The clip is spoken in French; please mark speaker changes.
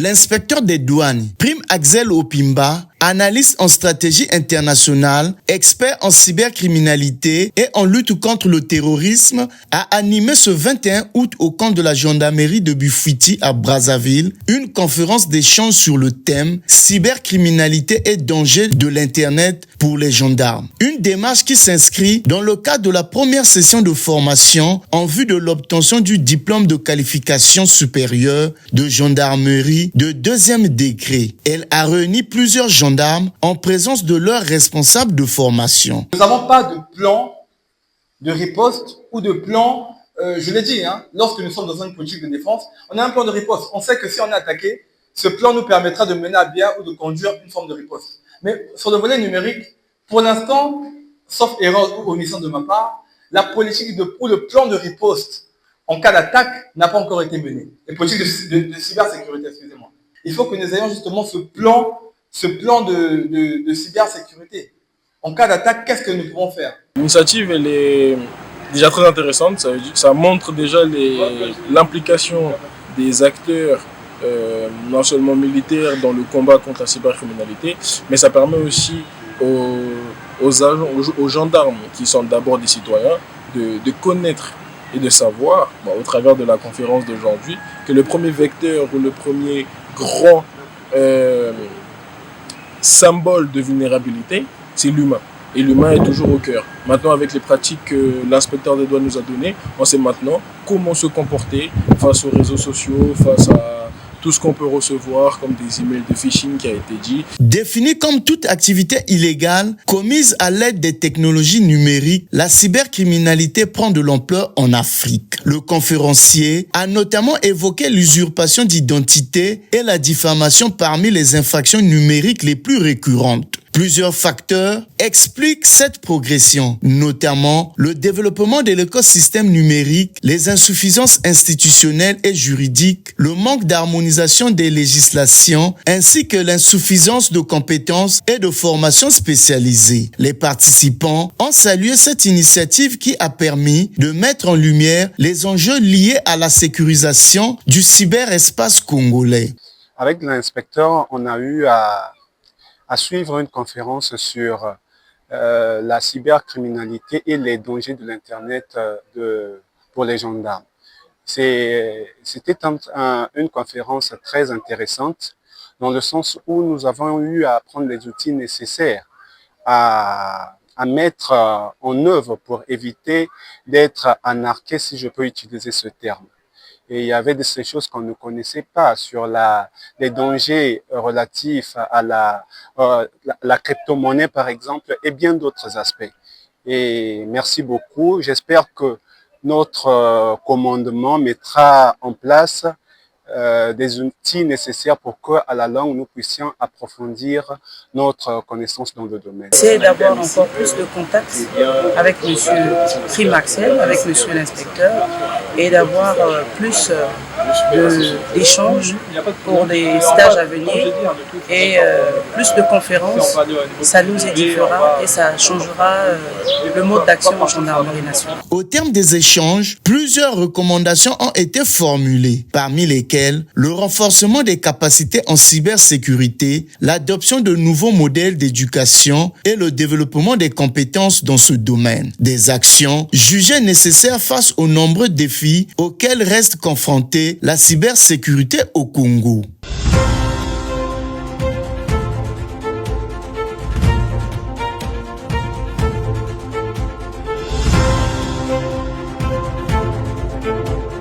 Speaker 1: l'inspecteur des douanes, Prime Axel Opimba, analyste en stratégie internationale, expert en cybercriminalité et en lutte contre le terrorisme, a animé ce 21 août au camp de la gendarmerie de Bufwiti à Brazzaville une conférence d'échange sur le thème cybercriminalité et danger de l'Internet pour les gendarmes. Une démarche qui s'inscrit dans le cadre de la première session de formation en vue de l'obtention du diplôme de qualification supérieure de gendarmerie de 2e degré. Elle a réuni plusieurs gendarmes en présence de leurs responsables de formation.
Speaker 2: Nous n'avons pas de plan de riposte ou de plan, je l'ai dit, lorsque nous sommes dans une politique de défense, on a un plan de riposte. On sait que si on est attaqué, ce plan nous permettra de mener à bien ou de conduire une forme de riposte. Mais sur le volet numérique, pour l'instant, sauf erreur ou omission de ma part, la politique ou le plan de riposte en cas d'attaque n'a pas encore été mené. La politique de cybersécurité, excusez-moi. Il faut que nous ayons justement ce plan de cybersécurité. En cas d'attaque, qu'est-ce que nous pouvons faire?
Speaker 3: L'initiative, elle est déjà très intéressante. Ça montre déjà l'implication des acteurs, non seulement militaires, dans le combat contre la cybercriminalité, mais ça permet aussi aux gendarmes, qui sont d'abord des citoyens, de connaître et de savoir, au travers de la conférence d'aujourd'hui, que le premier vecteur ou le premier grand symbole de vulnérabilité, c'est l'humain. Et l'humain est toujours au cœur. Maintenant, avec les pratiques que l'inspecteur des douanes nous a données, on sait maintenant comment se comporter face aux réseaux sociaux, face à tout ce qu'on peut recevoir comme des emails de phishing qui a été dit.
Speaker 1: Définie comme toute activité illégale commise à l'aide des technologies numériques, la cybercriminalité prend de l'ampleur en Afrique. Le conférencier a notamment évoqué l'usurpation d'identité et la diffamation parmi les infractions numériques les plus récurrentes. Plusieurs facteurs expliquent cette progression, notamment le développement de l'écosystème numérique, les insuffisances institutionnelles et juridiques, le manque d'harmonisation des législations, ainsi que l'insuffisance de compétences et de formations spécialisées. Les participants ont salué cette initiative qui a permis de mettre en lumière les enjeux liés à la sécurisation du cyberespace congolais.
Speaker 4: Avec l'inspecteur, on a eu à suivre une conférence sur la cybercriminalité et les dangers de l'Internet pour les gendarmes. C'était une conférence très intéressante dans le sens où nous avons eu à prendre les outils nécessaires à mettre en œuvre pour éviter d'être anarqué, si je peux utiliser ce terme. Et il y avait de ces choses qu'on ne connaissait pas sur les dangers relatifs à la crypto-monnaie, par exemple, et bien d'autres aspects. Et merci beaucoup. J'espère que notre commandement mettra en place des outils nécessaires pour qu'à la longue, nous puissions approfondir notre connaissance dans le domaine.
Speaker 5: C'est d'avoir encore plus de contacts avec M. Prime Axel, avec M. l'inspecteur, et d'avoir plus d'échanges pour les stages à venir et plus de conférences. Ça nous édifiera et ça changera le mode d'action en gendarmerie nationale.
Speaker 1: Au terme des échanges, plusieurs recommandations ont été formulées, parmi lesquelles le renforcement des capacités en cybersécurité, l'adoption de nouveaux modèles d'éducation et le développement des compétences dans ce domaine. Des actions jugées nécessaires face aux nombreux défis auxquels reste confrontée la cybersécurité au Congo.